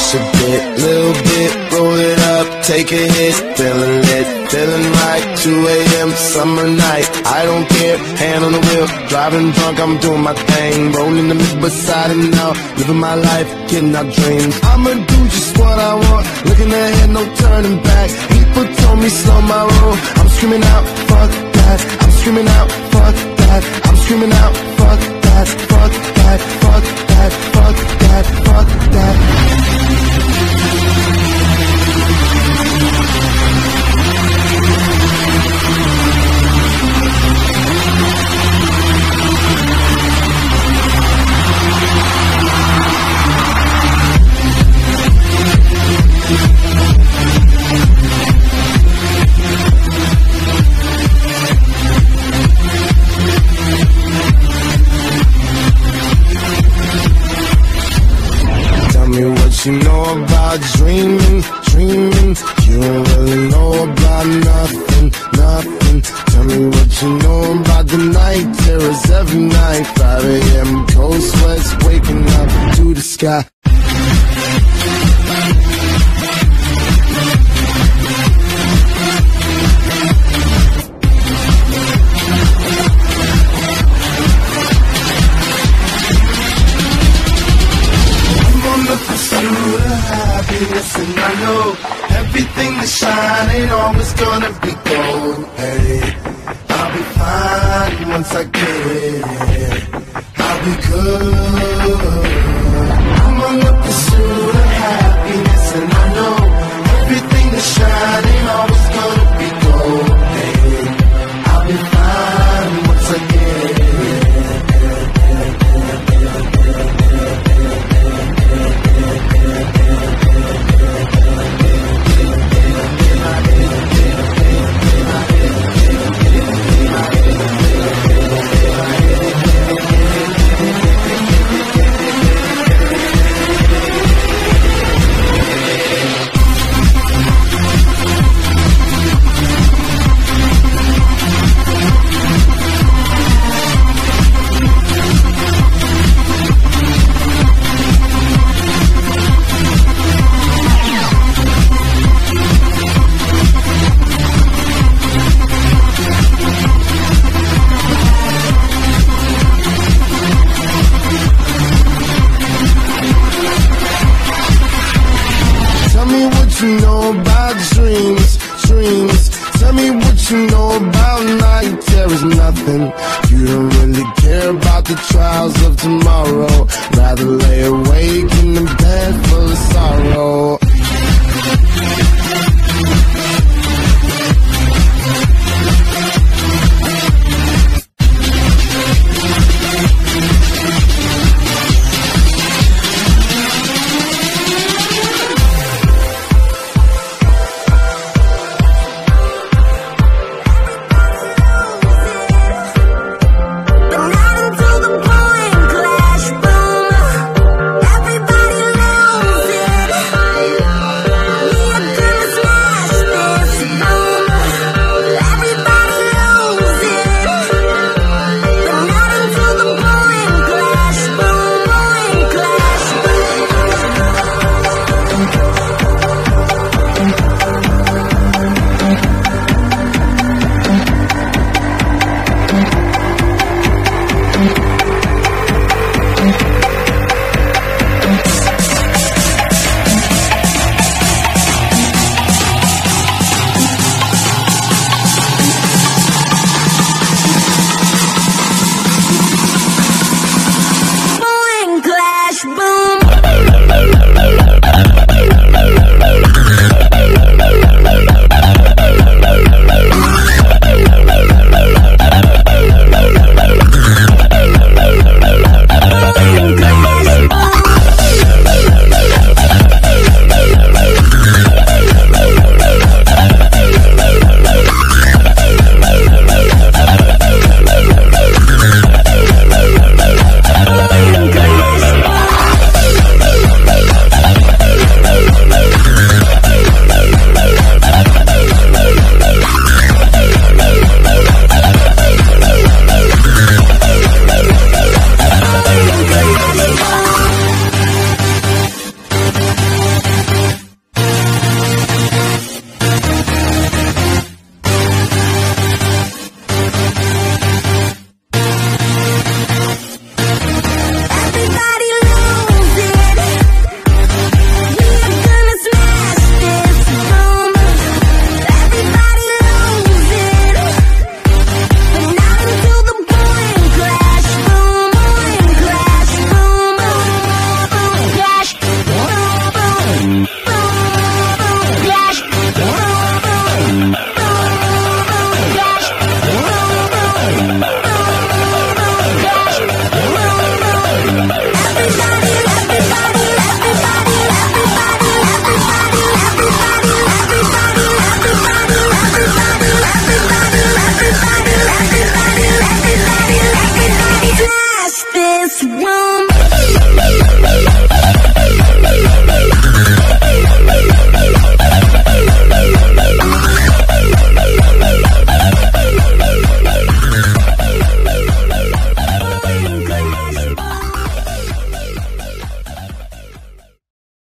Crush a bit, little bit, roll it up, take a hit. Feeling lit, feeling right, 2 a.m. summer night. I don't care, hand on the wheel, driving drunk, I'm doing my thing. Rolling the mid beside it now, living my life, getting our dreams. I'ma do just what I want, looking ahead, no turning back. People told me slow my roll, I'm screaming out, fuck that. I'm screaming out, fuck that. I'm screaming out, fuck that, fuck that, fuck that, fuck that, fuck that. You know about dreaming, dreaming. You don't really know about nothing, nothing. Tell me what you know about the night terrors every night. 5 a.m. cold sweats waking up to the sky. And I know everything that shine ain't always gonna be gold. Hey, I'll be fine once I get it. I'll be good. I'm on the pursuit of happiness, and I know everything that shine ain't always gonna be gold. Hey, I'll be fine once I get it. You know about dreams, dreams. Tell me what you know about night terrors, nothing. You don't really care about the trials of tomorrow. Rather lay awake in the